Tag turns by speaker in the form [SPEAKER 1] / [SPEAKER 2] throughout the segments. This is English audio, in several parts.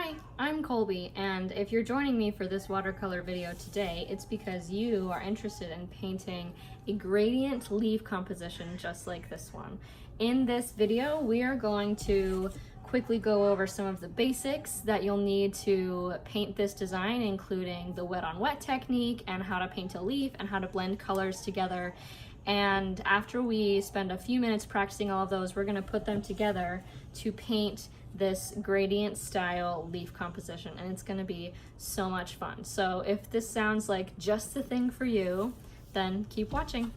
[SPEAKER 1] Hi, I'm Colby, and if you're joining me for this watercolor video today, it's because you are interested in painting a gradient leaf composition just like this one. In this video, we are going to quickly go over some of the basics that you'll need to paint this design, including the wet on wet technique and how to paint a leaf and how to blend colors together. And after we spend a few minutes practicing all of those, we're going to put them together to paint this gradient style leaf composition, and it's going to be so much fun. So if this sounds like just the thing for you, then keep watching.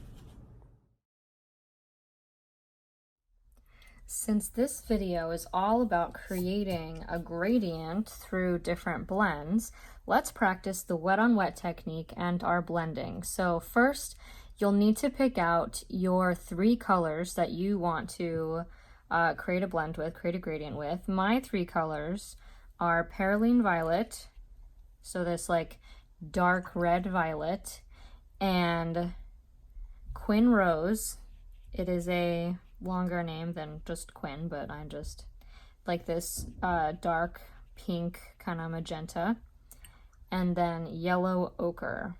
[SPEAKER 1] Since this video is all about creating a gradient through different blends, let's practice the wet on wet technique and our blending. So first, you'll need to pick out your 3 colors that you want to create a blend with, create a gradient with. My 3 colors are Perylene Violet, so this like dark red violet, and Quinn Rose. It is a longer name than just Quinn, but I just like this dark pink kind of magenta, and then Yellow Ochre,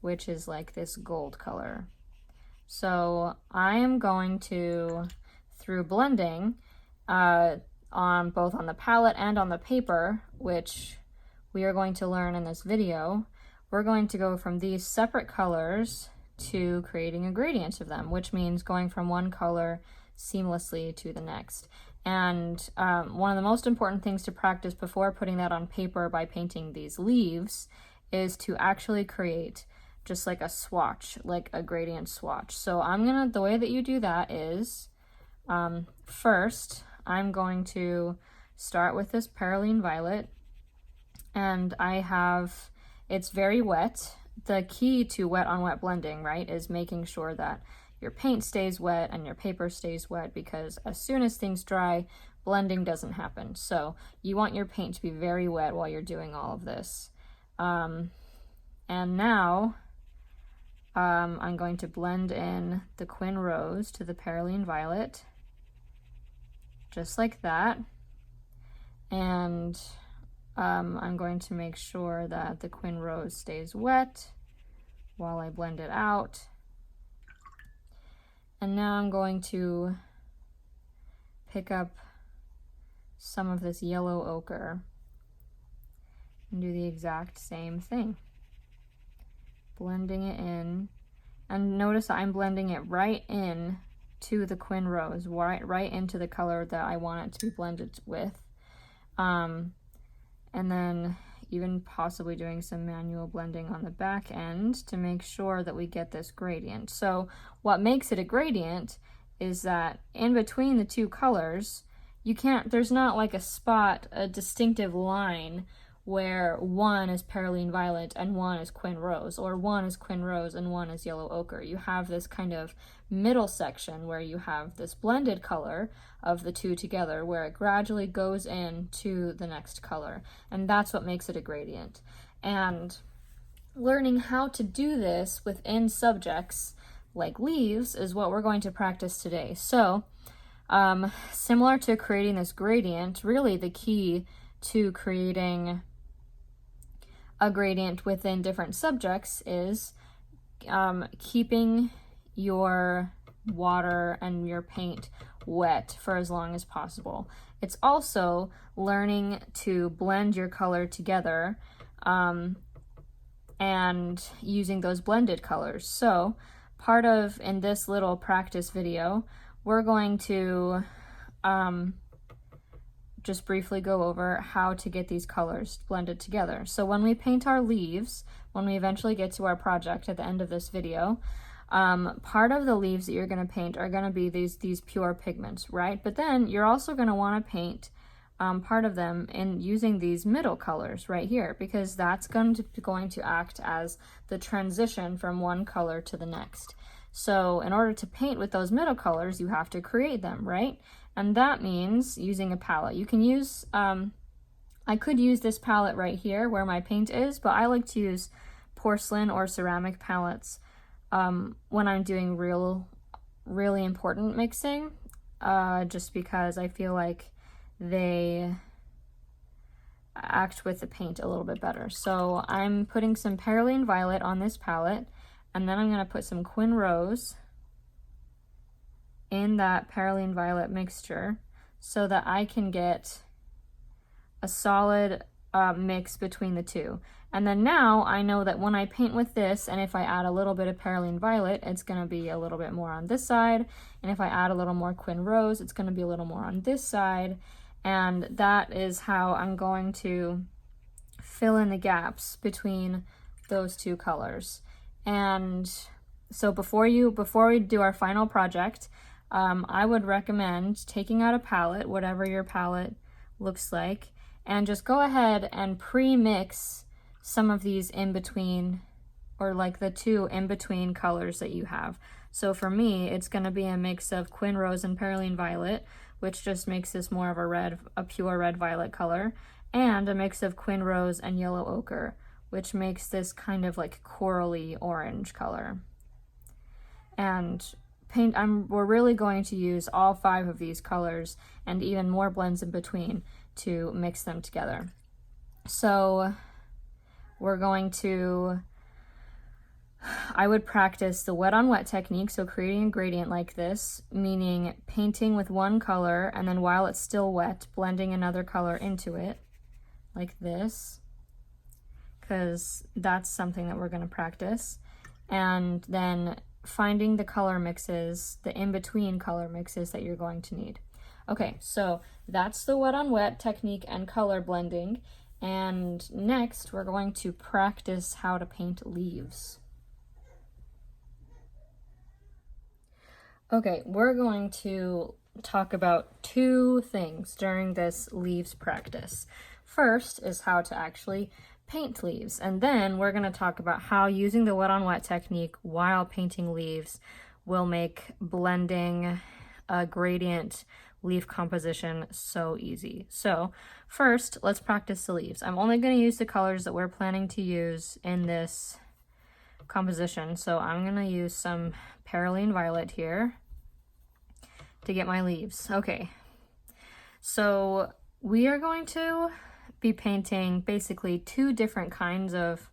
[SPEAKER 1] which is like this gold color. So I am going to, through blending on both on the palette and on the paper, which we are going to learn in this video, we're going to go from these separate colors to creating a gradient of them, which means going from one color seamlessly to the next. And one of the most important things to practice before putting that on paper by painting these leaves is to actually create just like a swatch, like a gradient swatch. So the way that you do that is, first, I'm going to start with this Perylene Violet, and it's very wet. The key to wet on wet blending, right, is making sure that your paint stays wet and your paper stays wet, because as soon as things dry, blending doesn't happen. So you want your paint to be very wet while you're doing all of this. And now I'm going to blend in the Quinn Rose to the Perylene Violet, just like that. And I'm going to make sure that the Quinn Rose stays wet while I blend it out. And now I'm going to pick up some of this Yellow Ochre and do the exact same thing, blending it in. And notice I'm blending it right in to the Quinn Rose, right into the color that I want it to be blended with. And then even possibly doing some manual blending on the back end to make sure that we get this gradient. So what makes it a gradient is that in between the 2 colors, there's not like a distinctive line where one is Perylene Violet and one is Quinn Rose, or one is Quinn Rose and one is Yellow Ochre. You have this kind of middle section where you have this blended color of the 2 together, where it gradually goes into the next color, and that's what makes it a gradient. And learning how to do this within subjects like leaves is what we're going to practice today. So similar to creating this gradient, really the key to creating a gradient within different subjects is keeping your water and your paint wet for as long as possible. It's also learning to blend your color together and using those blended colors. So in this little practice video, we're going to just briefly go over how to get these colors blended together. So when we paint our leaves, when we eventually get to our project at the end of this video, part of the leaves that you're going to paint are going to be these pure pigments, right? But then you're also going to want to paint part of them in using these middle colors right here, because that's going to act as the transition from one color to the next. So in order to paint with those middle colors, you have to create them, right? And that means using a palette. You can use, I could use this palette right here where my paint is, but I like to use porcelain or ceramic palettes when I'm doing really important mixing, just because I feel like they act with the paint a little bit better. So I'm putting some Perylene Violet on this palette, and then I'm going to put some Quinn Rose in that Perylene Violet mixture so that I can get a solid mix between the two. And then now I know that when I paint with this, and if I add a little bit of Perylene Violet, it's going to be a little bit more on this side. And if I add a little more Quinn Rose, it's going to be a little more on this side. And that is how I'm going to fill in the gaps between those two colors. And so before we do our final project, I would recommend taking out a palette, whatever your palette looks like, and just go ahead and pre-mix some of these in between, or like the two in between colors that you have. So for me, it's going to be a mix of Quinn Rose and Perylene Violet, which just makes this more of a pure red violet color, and a mix of Quinn Rose and yellow ochre, which makes this kind of like corally orange color. And we're really going to use all 5 of these colors and even more blends in between to mix them together. So we're going to, I would practice the wet on wet technique, so creating a gradient like this, meaning painting with one color and then while it's still wet, blending another color into it, like this, because that's something that we're going to practice. And then finding the color mixes, the in-between color mixes that you're going to need. Okay, so that's the wet on wet technique and color blending. And next, we're going to practice how to paint leaves. Okay, we're going to talk about 2 things during this leaves practice. First is how to actually paint leaves, and then we're going to talk about how using the wet on wet technique while painting leaves will make blending a gradient leaf composition so easy. So first, let's practice the leaves. I'm only going to use the colors that we're planning to use in this composition. So I'm going to use some Perylene Violet here to get my leaves. Okay, so we are going to be painting basically 2 different kinds of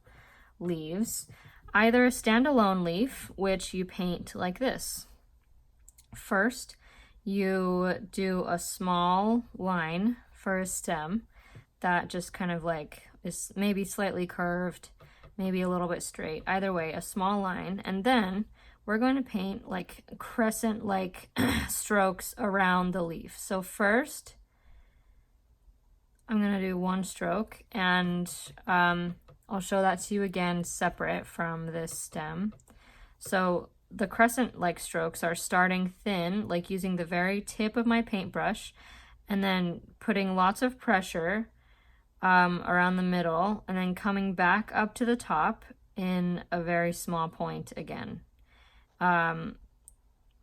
[SPEAKER 1] leaves. Either a standalone leaf, which you paint like this. First, you do a small line for a stem that just kind of like is maybe slightly curved, maybe a little bit straight. Either way, a small line. And then we're going to paint like crescent-like strokes around the leaf. So first, I'm going to do 1 stroke, and I'll show that to you again separate from this stem. So the crescent-like strokes are starting thin, like using the very tip of my paintbrush, and then putting lots of pressure around the middle, and then coming back up to the top in a very small point again.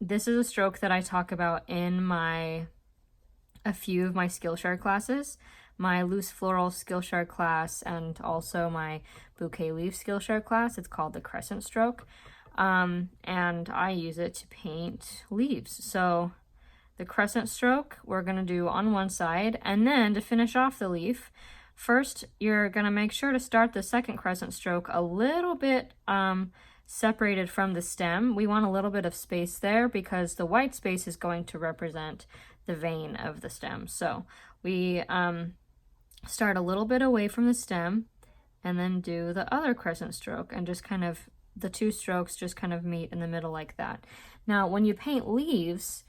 [SPEAKER 1] This is a stroke that I talk about in a few of my Skillshare classes, my loose floral Skillshare class and also my bouquet leaf Skillshare class. It's called the crescent stroke, and I use it to paint leaves. So the crescent stroke we're going to do on one side, and then to finish off the leaf, first you're going to make sure to start the second crescent stroke a little bit separated from the stem. We want a little bit of space there because the white space is going to represent the vein of the stem. So we start a little bit away from the stem and then do the other crescent stroke, and just kind of the 2 strokes just kind of meet in the middle like that. Now when you paint leaves,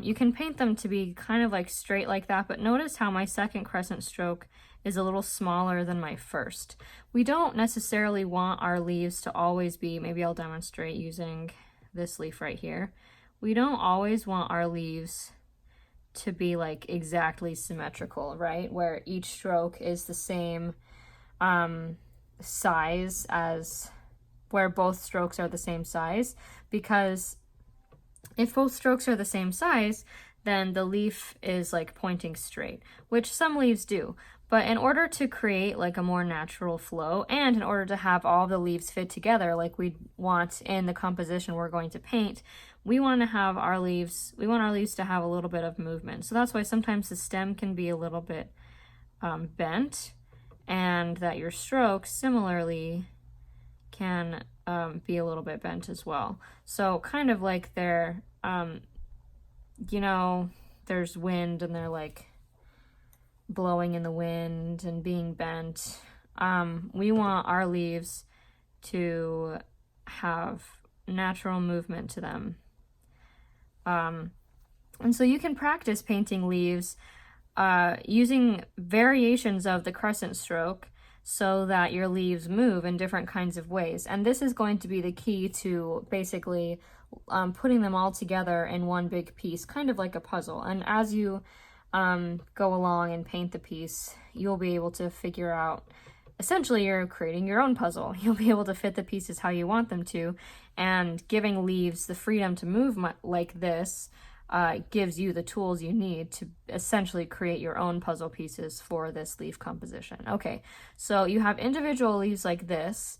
[SPEAKER 1] you can paint them to be kind of like straight like that, but notice how my second crescent stroke is a little smaller than my first. We don't necessarily want our leaves to always be, maybe I'll demonstrate using this leaf right here. We don't always want our leaves to be like exactly symmetrical, right? Where each stroke is the same size as, where both strokes are the same size, because if both strokes are the same size, then the leaf is like pointing straight, which some leaves do. But in order to create like a more natural flow, and in order to have all the leaves fit together like we want in the composition we're going to paint, we want to have our leaves, we want our leaves to have a little bit of movement. So that's why sometimes the stem can be a little bit bent, and that your strokes similarly can be a little bit bent as well. So kind of like they're, you know, there's wind and they're like blowing in the wind and being bent. We want our leaves to have natural movement to them. And so you can practice painting leaves using variations of the crescent stroke so that your leaves move in different kinds of ways. And this is going to be the key to basically putting them all together in one big piece, kind of like a puzzle. And as you go along and paint the piece, you'll be able to figure out, essentially you're creating your own puzzle. You'll be able to fit the pieces how you want them to, and giving leaves the freedom to move like this gives you the tools you need to essentially create your own puzzle pieces for this leaf composition. Okay, so you have individual leaves like this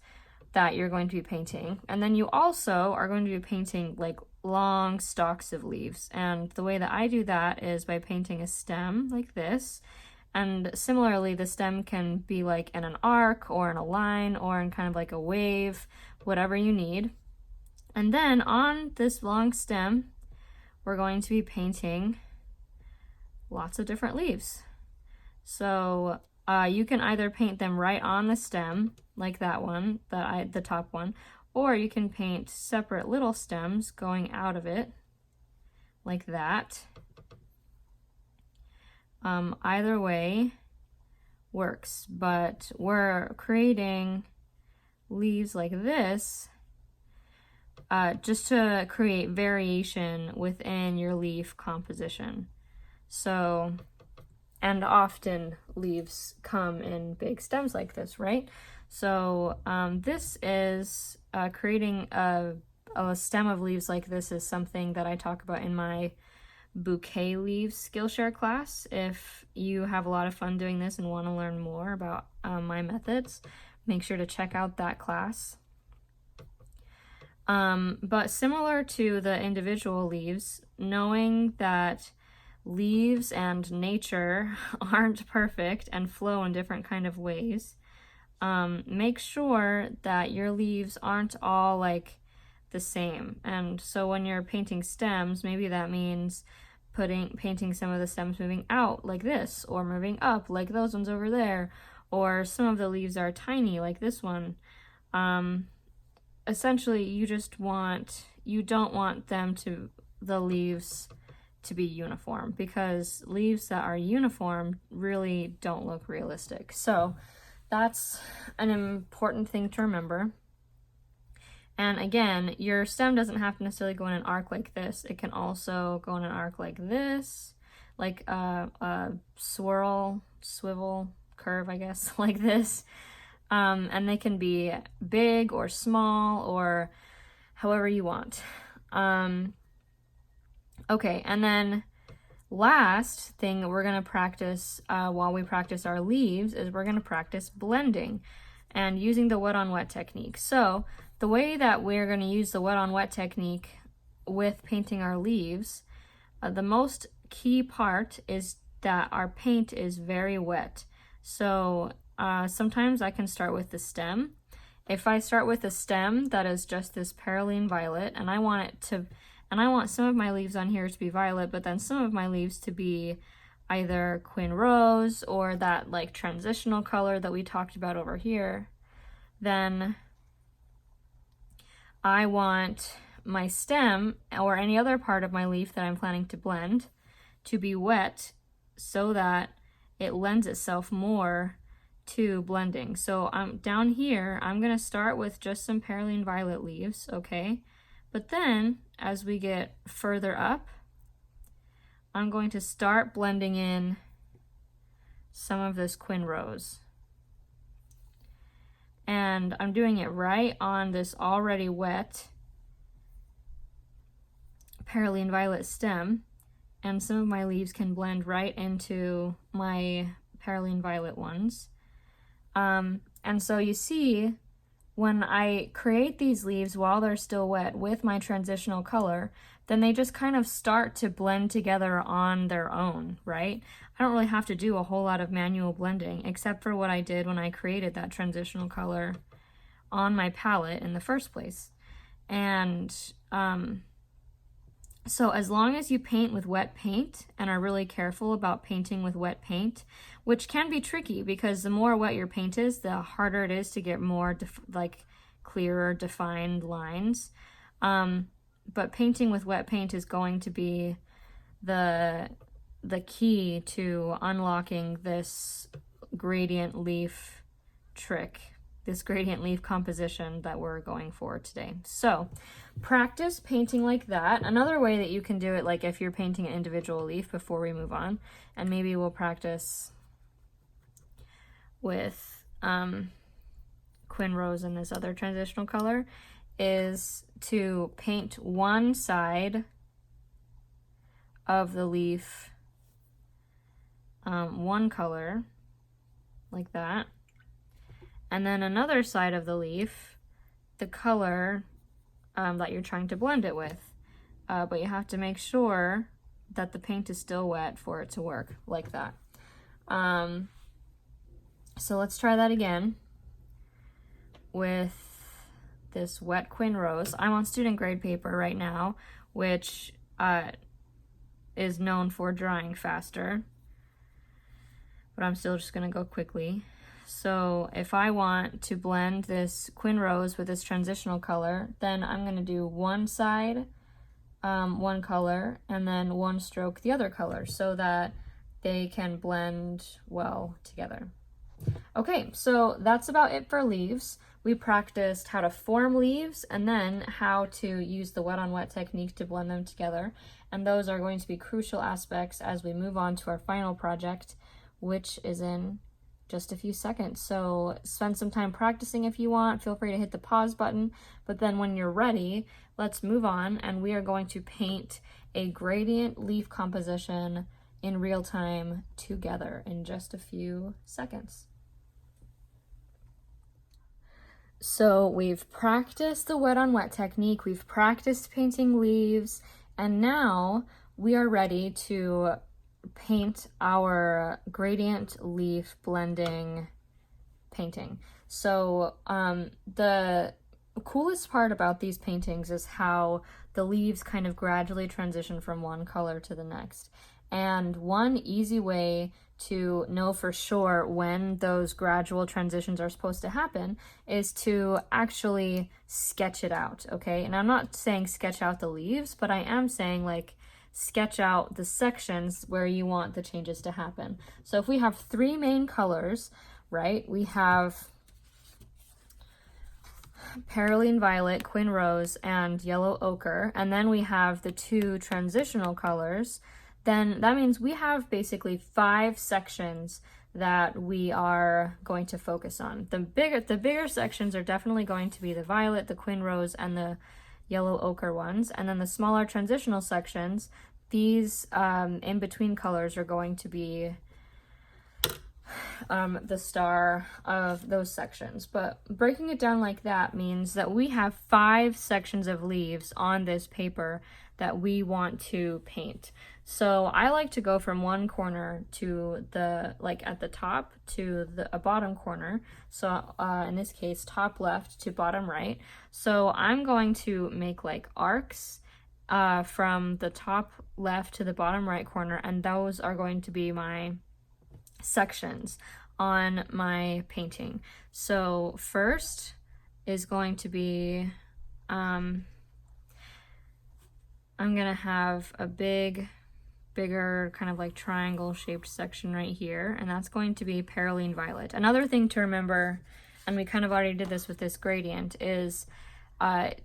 [SPEAKER 1] that you're going to be painting, and then you also are going to be painting like long stalks of leaves. And the way that I do that is by painting a stem like this. And similarly, the stem can be like in an arc or in a line or in kind of like a wave, whatever you need. And then on this long stem, we're going to be painting lots of different leaves. So you can either paint them right on the stem, like that one, the top one, or you can paint separate little stems going out of it, like that. Either way works, but we're creating leaves like this just to create variation within your leaf composition. So, and often leaves come in big stems like this, right? So this is creating a stem of leaves like this is something that I talk about in my bouquet leaves Skillshare class. If you have a lot of fun doing this and want to learn more about my methods, make sure to check out that class. But similar to the individual leaves, knowing that leaves and nature aren't perfect and flow in different kind of ways, make sure that your leaves aren't all like the same. And so when you're painting stems, maybe that means painting some of the stems moving out like this, or moving up like those ones over there, or some of the leaves are tiny like this one. Essentially, you don't want the leaves to be uniform, because leaves that are uniform really don't look realistic. So that's an important thing to remember. And again, your stem doesn't have to necessarily go in an arc like this. It can also go in an arc like this, like a swivel curve, I guess, like this. And they can be big or small or however you want. Okay, and then last thing we're going to practice while we practice our leaves is we're going to practice blending and using the wet on wet technique. So the way that we're going to use the wet on wet technique with painting our leaves, the most key part is that our paint is very wet. So sometimes I can start with the stem. If I start with a stem that is just this Perylene violet, and I want some of my leaves on here to be violet, but then some of my leaves to be either Quinn rose or that like transitional color that we talked about over here, then I want my stem or any other part of my leaf that I'm planning to blend to be wet so that it lends itself more to blending. So down here, I'm gonna start with just some Perylene violet leaves, okay? But then as we get further up, I'm going to start blending in some of this Quinn rose. And I'm doing it right on this already wet Perylene violet stem, and some of my leaves can blend right into my Perylene violet ones. And so you see when I create these leaves while they're still wet with my transitional color, then they just kind of start to blend together on their own, right? I don't really have to do a whole lot of manual blending except for what I did when I created that transitional color on my palette in the first place. And so as long as you paint with wet paint and are really careful about painting with wet paint, which can be tricky because the more wet your paint is, the harder it is to get more clearer defined lines. But painting with wet paint is going to be the key to unlocking this gradient leaf trick, this gradient leaf composition that we're going for today. So practice painting like that. Another way that you can do it, like if you're painting an individual leaf before we move on, and maybe we'll practice with Quinn Rose and this other transitional color, is to paint one side of the leaf one color like that, and then another side of the leaf the color that you're trying to blend it with, but you have to make sure that the paint is still wet for it to work like that. So let's try that again with this wet Quinn Rose. I'm on student grade paper right now, which is known for drying faster, but I'm still just gonna go quickly. So if I want to blend this Quinn Rose with this transitional color, then I'm gonna do one side one color and then one stroke the other color so that they can blend well together. Okay, so that's about it for leaves. We practiced how to form leaves and then how to use the wet on wet technique to blend them together. And those are going to be crucial aspects as we move on to our final project, which is in just a few seconds. So spend some time practicing if you want. Feel free to hit the pause button. But then when you're ready, let's move on and we are going to paint a gradient leaf composition in real time together in just a few seconds. So we've practiced the wet on wet technique, we've practiced painting leaves, and now we are ready to paint our gradient leaf blending painting. So the coolest part about these paintings is how the leaves kind of gradually transition from one color to the next. And one easy way to know for sure when those gradual transitions are supposed to happen is to actually sketch it out, okay? And I'm not saying sketch out the leaves, but I am saying like sketch out the sections where you want the changes to happen. So if we have three main colors, right? We have Perylene Violet, Quinn Rose, and Yellow Ochre, and then we have the two transitional colors, then that means we have basically 5 sections that we are going to focus on. The bigger sections are definitely going to be the violet, the Quinn Rose, and the yellow ochre ones. And then the smaller transitional sections, these in between colors are going to be the star of those sections. But breaking it down like that means that we have 5 sections of leaves on this paper that we want to paint. So I like to go from one corner to the, like at the top to a bottom corner. So in this case, top left to bottom right. So I'm going to make like arcs from the top left to the bottom right corner, and those are going to be my sections on my painting. So first is going to be, I'm gonna have a bigger kind of like triangle shaped section right here, and that's going to be Perylene Violet. Another thing to remember, and we kind of already did this with this gradient, is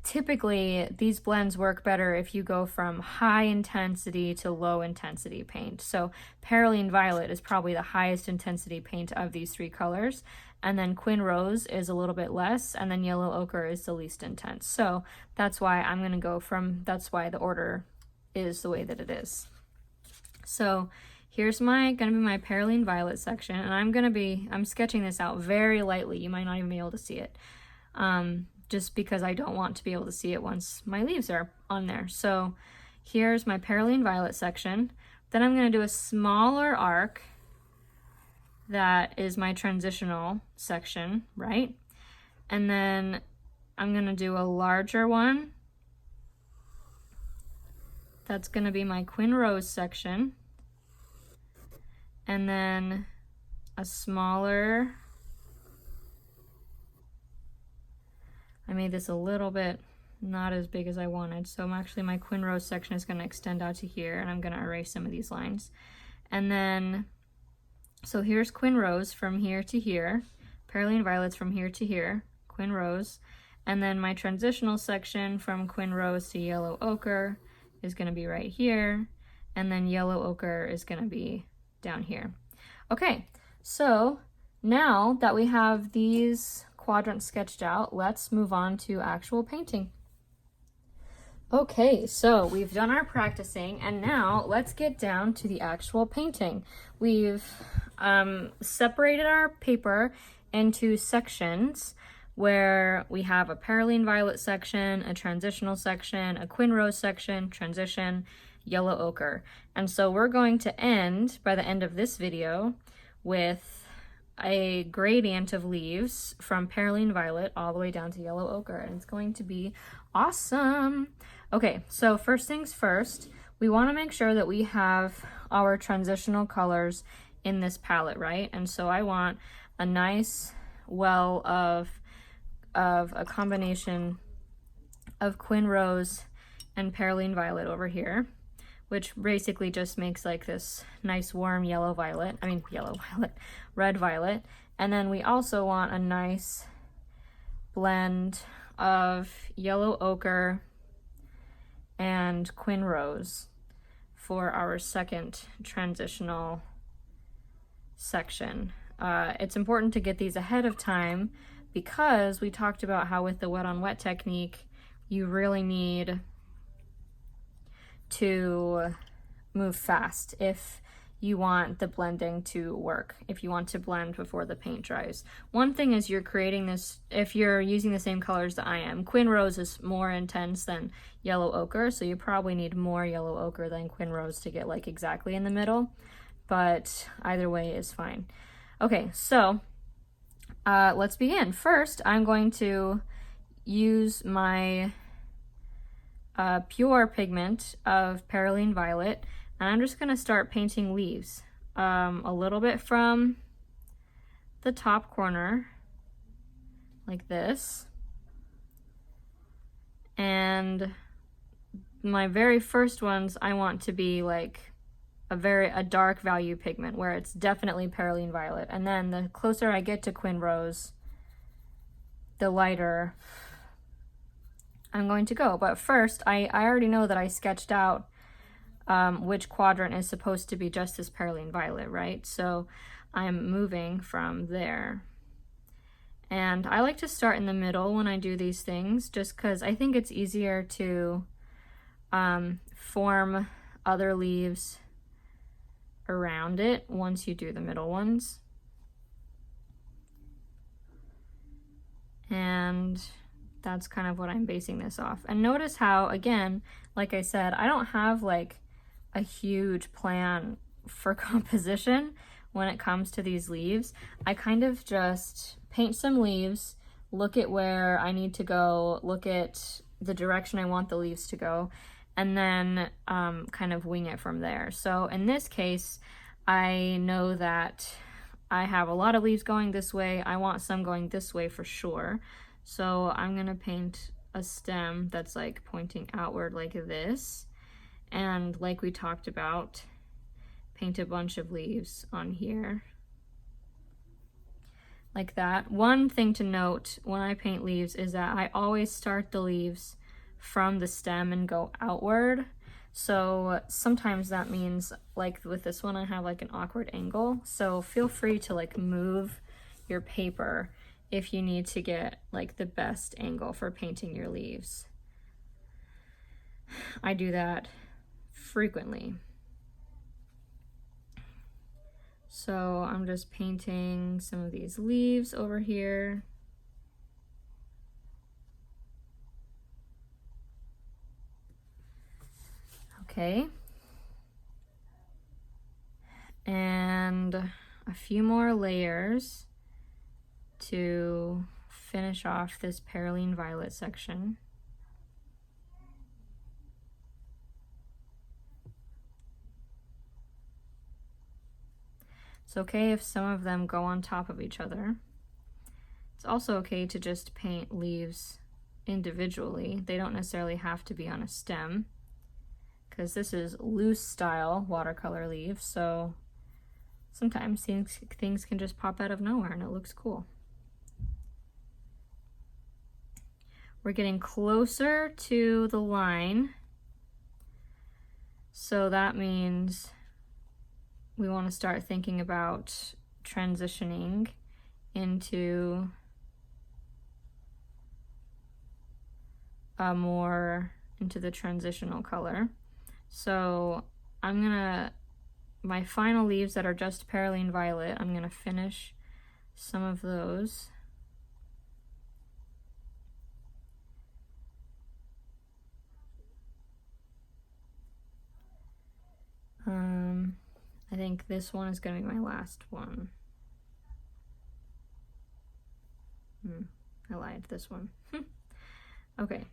[SPEAKER 1] typically these blends work better if you go from high intensity to low intensity paint. So Perylene Violet is probably the highest intensity paint of these 3 colors, and then Quinn Rose is a little bit less, and then Yellow Ochre is the least intense. So that's why I'm going to go from, that's why the order is the way that it is. So here's gonna be my Perylene Violet section, and I'm sketching this out very lightly. You might not even be able to see it. just because I don't want to be able to see it once my leaves are on there. So here's my Perylene Violet section. Then I'm going to do a smaller arc. That is my transitional section, right? And then I'm going to do a larger one. That's going to be my Quinn Rose section. And then a smaller. I made this a little bit not as big as I wanted. So actually my Quinn Rose section is going to extend out to here, and I'm going to erase some of these lines. And then, so here's Quinn Rose from here to here, Perylene Violets from here to here, Quinn Rose. And then my transitional section from Quinn Rose to Yellow Ochre is going to be right here. And then Yellow Ochre is going to be down here. Okay, so now that we have these quadrants sketched out, let's move on to actual painting. Okay, so we've done our practicing, and now let's get down to the actual painting. We've separated our paper into sections where we have a Perylene Violet section, a transitional section, a Quinn Rose section, transition, Yellow Ochre. And so we're going to end, by the end of this video, with a gradient of leaves from Perylene Violet all the way down to Yellow Ochre, and it's going to be awesome. Okay, so first things first, we want to make sure that we have our transitional colors in this palette, right? And so I want a nice well of a combination of Quinn Rose and Perylene Violet over here, which basically just makes like this nice warm yellow violet, red violet. And then we also want a nice blend of Yellow Ochre and Quinn Rose for our second transitional section. It's important to get these ahead of time because we talked about how with the wet on wet technique, you really need to move fast if you want the blending to work, if you want to blend before the paint dries. One thing is you're creating this, if you're using the same colors that I am, Quinn Rose is more intense than Yellow Ochre, so you probably need more Yellow Ochre than Quinn Rose to get like exactly in the middle, but either way is fine. Okay, so let's begin. First, I'm going to use my pure pigment of Perylene Violet, and I'm just going to start painting leaves a little bit from the top corner like this, and my very first ones I want to be like a dark value pigment where it's definitely Perylene Violet, and then the closer I get to Quinn Rose, the lighter I'm going to go. But first, I already know that I sketched out which quadrant is supposed to be just as Perylene Violet, right? So I'm moving from there. And I like to start in the middle when I do these things, just because I think it's easier to form other leaves around it once you do the middle ones. And that's kind of what I'm basing this off. And notice how, again, like I said, I don't have like a huge plan for composition when it comes to these leaves. I kind of just paint some leaves, look at where I need to go, look at the direction I want the leaves to go, and then kind of wing it from there. So in this case, I know that I have a lot of leaves going this way. I want some going this way for sure. So I'm gonna paint a stem that's like pointing outward like this. And like we talked about, paint a bunch of leaves on here. Like that. One thing to note when I paint leaves is that I always start the leaves from the stem and go outward. So sometimes that means, like with this one, I have like an awkward angle. So feel free to like move your paper if you need to get like the best angle for painting your leaves. I do that frequently. So I'm just painting some of these leaves over here. Okay. And a few more layers to finish off this Perylene Violet section. It's okay if some of them go on top of each other. It's also okay to just paint leaves individually. They don't necessarily have to be on a stem, because this is loose style watercolor leaves, so sometimes things can just pop out of nowhere and it looks cool. We're getting closer to the line, so that means we want to start thinking about transitioning into the transitional color. So my final leaves that are just Perylene Violet, I'm gonna finish some of those. I think this one is gonna be my last one. I lied, this one. Okay,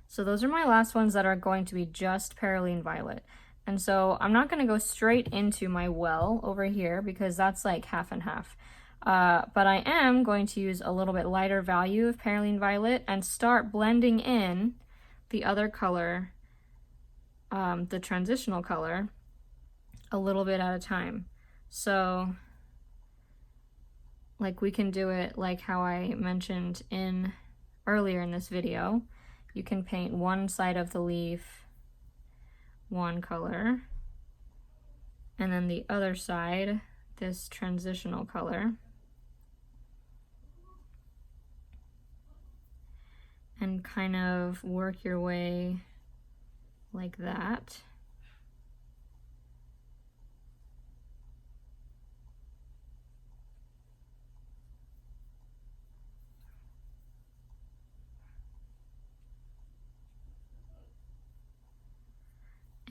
[SPEAKER 1] so those are my last ones that are going to be just Perylene Violet. And so I'm not going to go straight into my well over here because that's like half and half. But I am going to use a little bit lighter value of Perylene Violet and start blending in the other color, the transitional color, a little bit at a time. So like we can do it like how I mentioned earlier in this video. You can paint one side of the leaf one color, and then the other side this transitional color, and kind of work your way like that.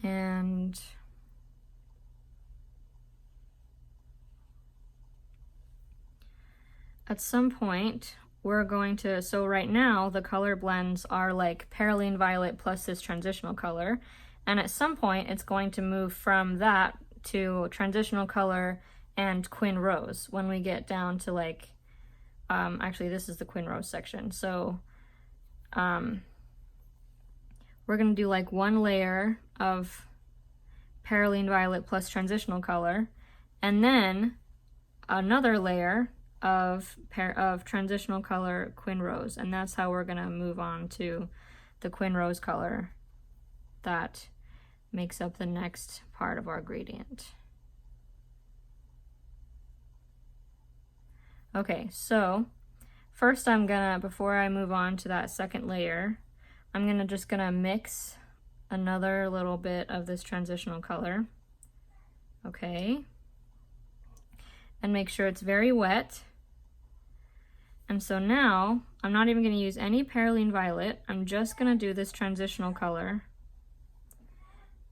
[SPEAKER 1] And at some point we're going to, so right now the color blends are like Perylene Violet plus this transitional color, and at some point it's going to move from that to transitional color and Quinn Rose when we get down to like, actually this is the Quinn Rose section. So we're gonna do like one layer of Perylene Violet plus transitional color, and then another layer of transitional color Quinn Rose, and that's how we're gonna move on to the Quinn Rose color that makes up the next part of our gradient. Okay, so first before I move on to that second layer, I'm just gonna mix another little bit of this transitional color, okay, and make sure it's very wet. And so now I'm not even going to use any Perylene Violet. I'm just going to do this transitional color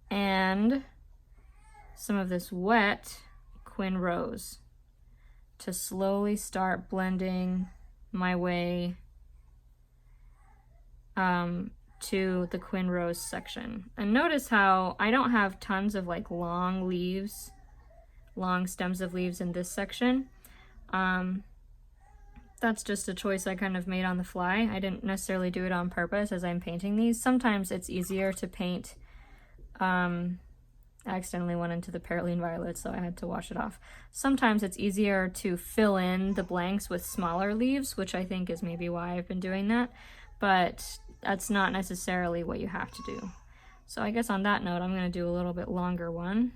[SPEAKER 1] and some of this wet Quinn Rose to slowly start blending my way to the Quinn Rose section. And notice how I don't have tons of like long stems of leaves in this section. That's just a choice I kind of made on the fly. I didn't necessarily do it on purpose as I'm painting these. Sometimes it's easier to paint, I accidentally went into the Perylene Violet, so I had to wash it off. Sometimes it's easier to fill in the blanks with smaller leaves, which I think is maybe why I've been doing that, but that's not necessarily what you have to do. So I guess on that note, I'm gonna do a little bit longer one.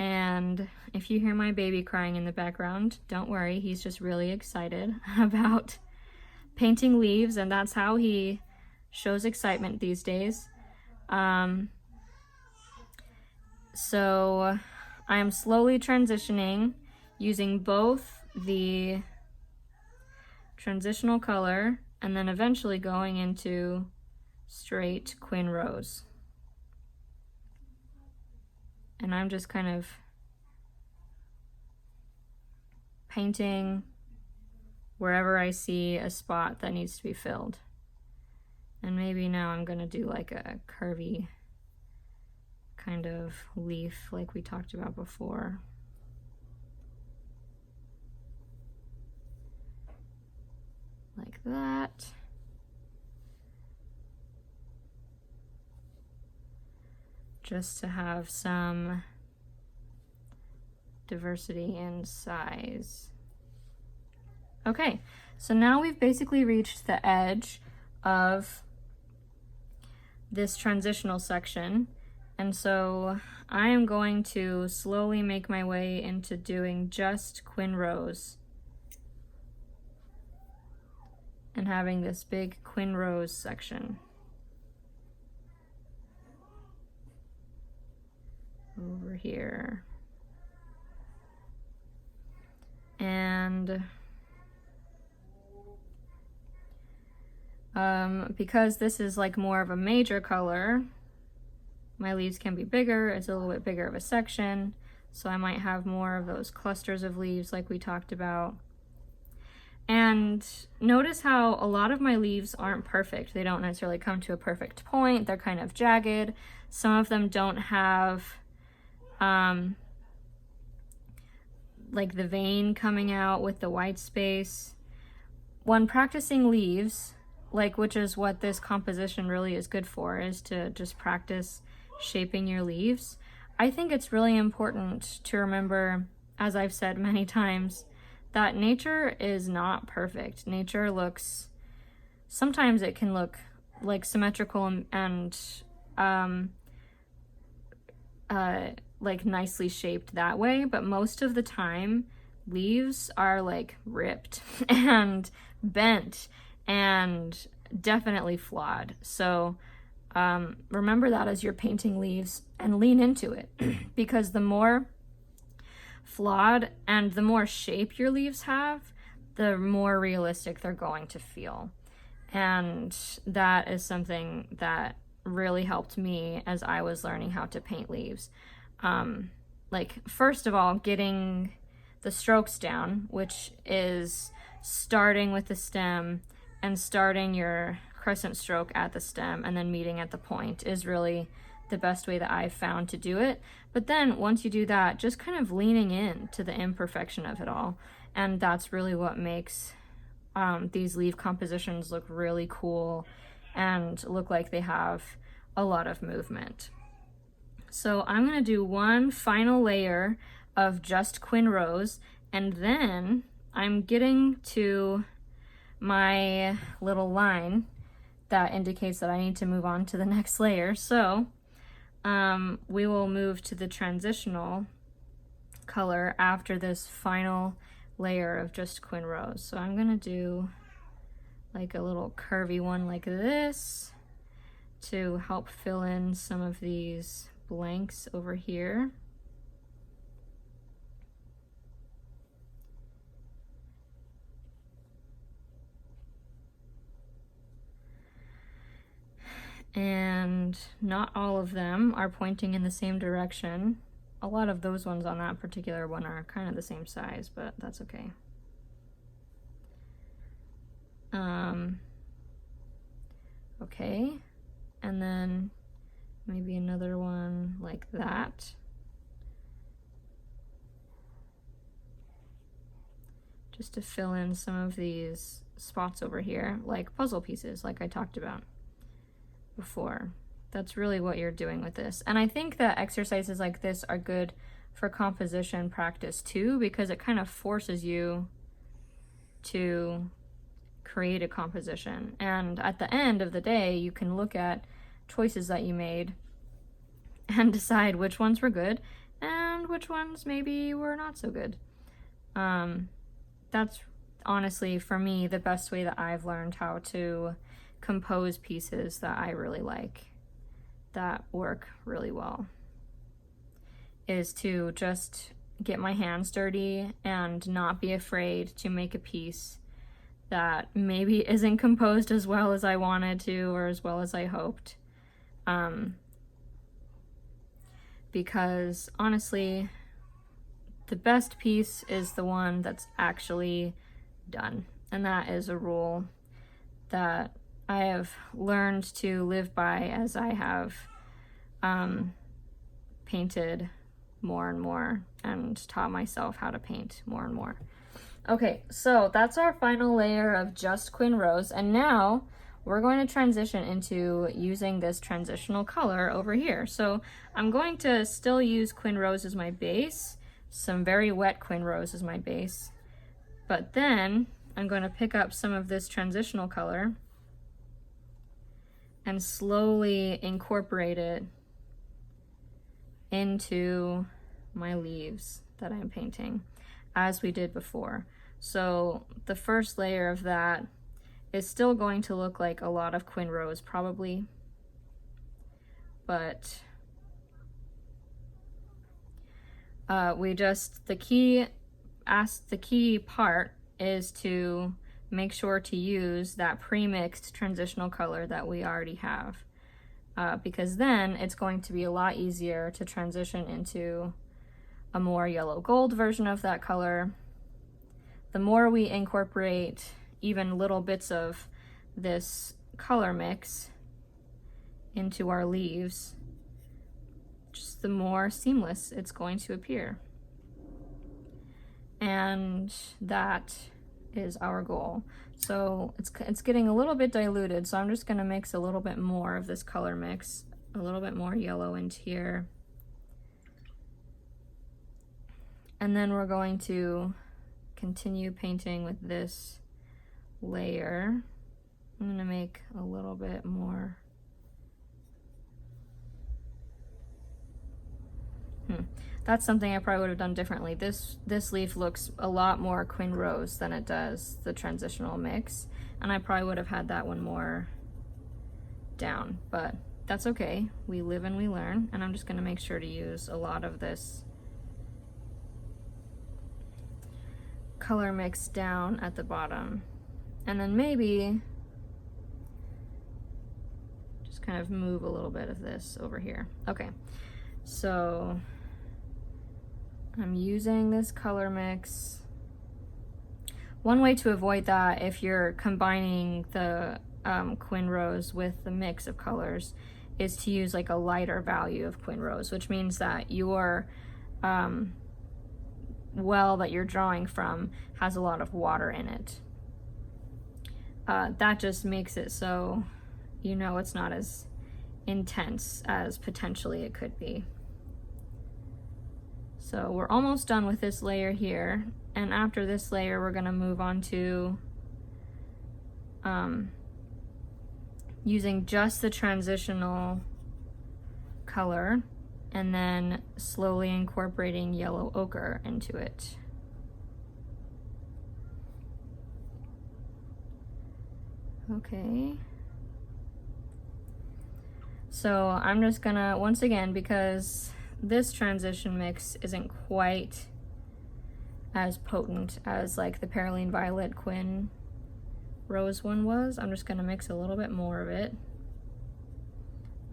[SPEAKER 1] And if you hear my baby crying in the background, don't worry, he's just really excited about painting leaves, and that's how he shows excitement these days. So I am slowly transitioning using both the transitional color and then eventually going into straight Quinn Rose. And I'm just kind of painting wherever I see a spot that needs to be filled. And maybe now I'm gonna do like a curvy kind of leaf like we talked about before. Like that. Just to have some diversity in size. Okay, so now we've basically reached the edge of this transitional section, and so I am going to slowly make my way into doing just Quinn Rose and having this big Quinn Rose section. Over here. And because this is like more of a major color, my leaves can be bigger. It's a little bit bigger of a section, so I might have more of those clusters of leaves like we talked about. And notice how a lot of my leaves aren't perfect. They don't necessarily come to a perfect point. They're kind of jagged. Some of them don't have like the vein coming out with the white space. When practicing leaves, like, which is what this composition really is good for, is to just practice shaping your leaves. I think it's really important to remember, as I've said many times, that nature is not perfect. Nature looks, sometimes it can look like symmetrical and like nicely shaped that way, but most of the time leaves are like ripped and bent and definitely flawed. So remember that as you're painting leaves and lean into it because the more flawed and the more shape your leaves have, the more realistic they're going to feel. And that is something that really helped me as I was learning how to paint leaves. Like, first of all, getting the strokes down, which is starting with the stem and starting your crescent stroke at the stem and then meeting at the point, is really the best way that I've found to do it. But then once you do that, just kind of leaning in to the imperfection of it all. And that's really what makes these leaf compositions look really cool and look like they have a lot of movement. So I'm gonna do one final layer of just Quinn Rose, and then I'm getting to my little line that indicates that I need to move on to the next layer. So we will move to the transitional color after this final layer of just Quinn Rose. So I'm gonna do like a little curvy one like this to help fill in some of these blanks over here. And not all of them are pointing in the same direction. A lot of those ones on that particular one are kind of the same size, but that's okay. Okay, and then maybe another one like that. Just to fill in some of these spots over here, like puzzle pieces, like I talked about before. That's really what you're doing with this. And I think that exercises like this are good for composition practice too, because it kind of forces you to create a composition. And at the end of the day, you can look at choices that you made and decide which ones were good and which ones maybe were not so good. That's honestly, for me, the best way that I've learned how to compose pieces that I really like, that work really well, is to just get my hands dirty and not be afraid to make a piece that maybe isn't composed as well as I wanted to or as well as I hoped. because honestly, the best piece is the one that's actually done. And that is a rule that I have learned to live by as I have painted more and more and taught myself how to paint more and more. Okay, so that's our final layer of just Quinn Rose, and now we're going to transition into using this transitional color over here. So I'm going to still use Quinn Rose as my base, some very wet Quinn Rose as my base, but then I'm going to pick up some of this transitional color and slowly incorporate it into my leaves that I'm painting, as we did before. So the first layer of that is still going to look like a lot of Quinn Rose probably, but the key part is to make sure to use that pre-mixed transitional color that we already have, because then it's going to be a lot easier to transition into a more yellow gold version of that color. The more we incorporate even little bits of this color mix into our leaves, just the more seamless it's going to appear. And that is our goal. So it's getting a little bit diluted, so I'm just going to mix a little bit more of this color mix, a little bit more yellow into here. And then we're going to continue painting with this layer. I'm going to make a little bit more. That's something I probably would have done differently. This leaf looks a lot more Quinn Rose than it does the transitional mix, and I probably would have had that one more down, but that's okay. We live and we learn, and I'm just going to make sure to use a lot of this color mix down at the bottom, and then maybe just kind of move a little bit of this over here. Okay, so I'm using this color mix. One way to avoid that, if you're combining the Quinn Rose with the mix of colors, is to use like a lighter value of Quinn Rose, which means that your well that you're drawing from has a lot of water in it. That just makes it so you know it's not as intense as potentially it could be. So we're almost done with this layer here, and after this layer we're going to move on to using just the transitional color and then slowly incorporating yellow ochre into it. Okay. So I'm just gonna, once again, because this transition mix isn't quite as potent as like the Perylene Violet Quinn Rose one was, I'm just gonna mix a little bit more of it.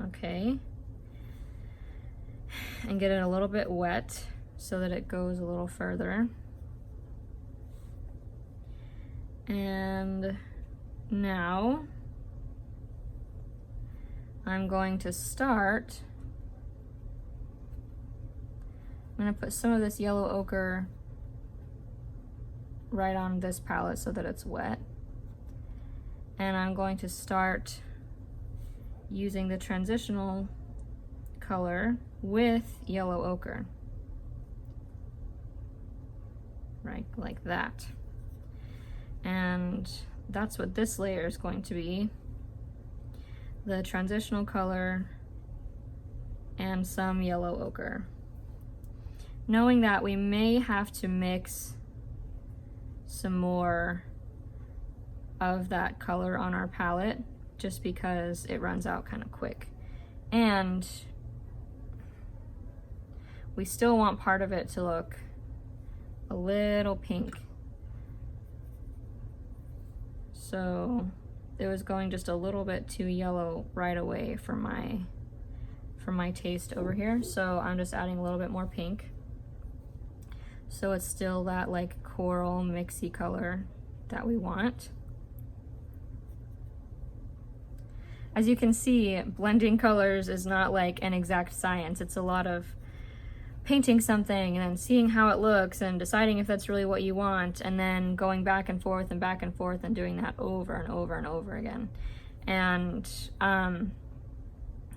[SPEAKER 1] Okay. And get it a little bit wet so that it goes a little further. And now I'm going to start, I'm going to put some of this yellow ochre right on this palette so that it's wet. And I'm going to start using the transitional color with yellow ochre. Right, like that. And that's what this layer is going to be. The transitional color and some yellow ochre. Knowing that we may have to mix some more of that color on our palette just because it runs out kind of quick. And we still want part of it to look a little pink. So it was going just a little bit too yellow right away for for my taste over here. So I'm just adding a little bit more pink. So it's still that like coral mixy color that we want. As you can see, blending colors is not like an exact science. It's a lot of painting something and then seeing how it looks and deciding if that's really what you want, and then going back and forth and doing that over and over and over again. And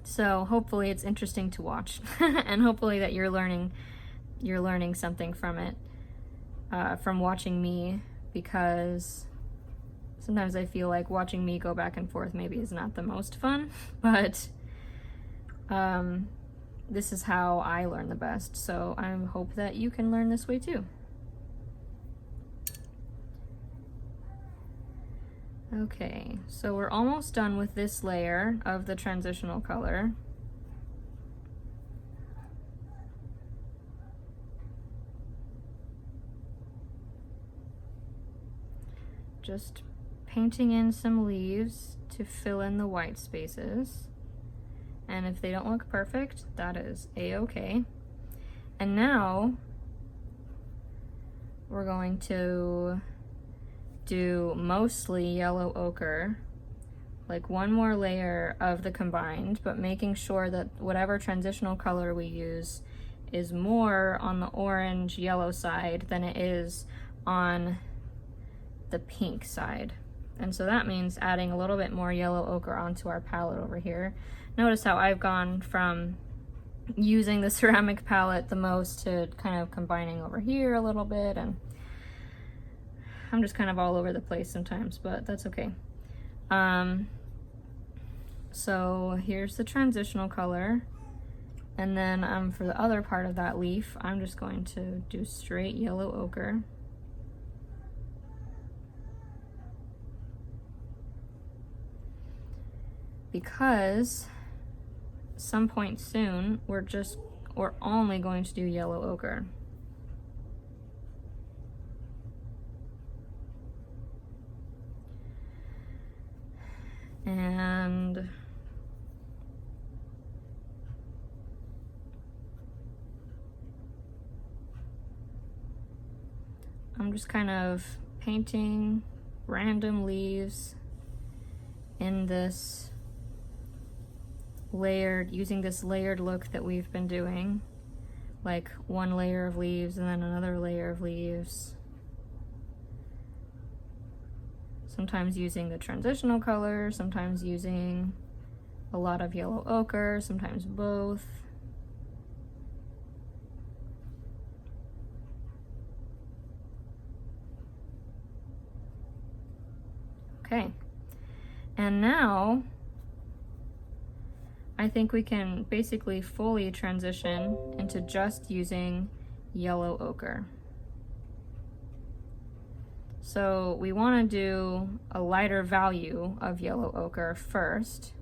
[SPEAKER 1] so hopefully it's interesting to watch and hopefully that you're learning something from it, from watching me, because sometimes I feel like watching me go back and forth maybe is not the most fun, but this is how I learn the best, so I hope that you can learn this way too. Okay, so we're almost done with this layer of the transitional color. Just painting in some leaves to fill in the white spaces. And if they don't look perfect, that is a-okay. And now we're going to do mostly yellow ochre, like one more layer of the combined, but making sure that whatever transitional color we use is more on the orange yellow side than it is on the pink side. And so that means adding a little bit more yellow ochre onto our palette over here. Notice how I've gone from using the ceramic palette the most to kind of combining over here a little bit, and I'm just kind of all over the place sometimes, but that's okay. So here's the transitional color, and then for the other part of that leaf, I'm just going to do straight yellow ochre. Because some point soon we're only going to do yellow ochre. And I'm just kind of painting random leaves in this using this layered look that we've been doing, like one layer of leaves and then another layer of leaves. Sometimes using the transitional color, sometimes using a lot of yellow ochre, sometimes both. Okay, and now I think we can basically fully transition into just using yellow ochre. So we want to do a lighter value of yellow ochre first,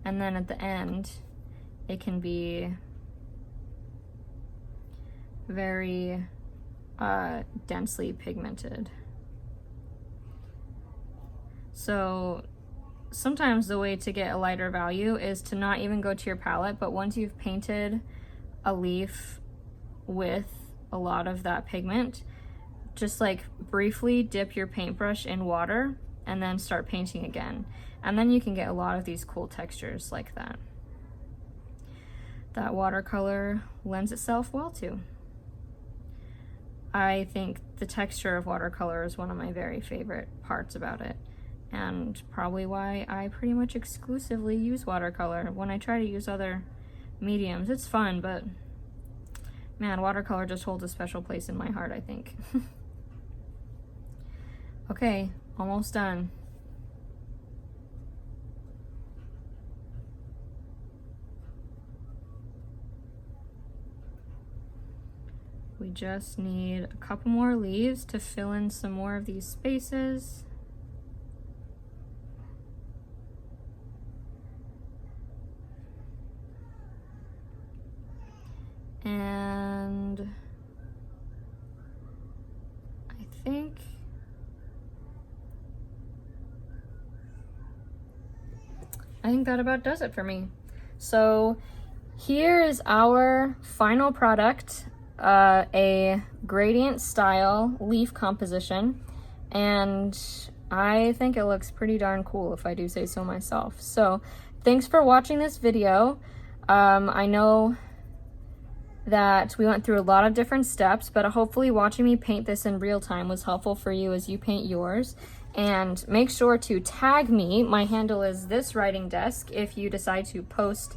[SPEAKER 1] and then at the end it can be very densely pigmented. So sometimes the way to get a lighter value is to not even go to your palette, but once you've painted a leaf with a lot of that pigment, just like briefly dip your paintbrush in water and then start painting again. And then you can get a lot of these cool textures like that. That watercolor lends itself well to. I think the texture of watercolor is one of my very favorite parts about it, and probably why I pretty much exclusively use watercolor. When I try to use other mediums, it's fun, but man, watercolor just holds a special place in my heart, I think. Okay, almost done. We just need a couple more leaves to fill in some more of these spaces. And I think that about does it for me. So Here is our final product, a gradient style leaf composition, and I think it looks pretty darn cool if I do say so myself. So thanks for watching this video. I know that we went through a lot of different steps, but hopefully watching me paint this in real time was helpful for you as you paint yours. And make sure to tag me. My handle is this writing desk if you decide to post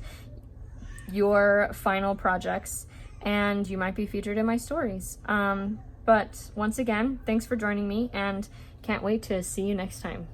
[SPEAKER 1] your final projects, and you might be featured in my stories. But once again, thanks for joining me, and can't wait to see you next time.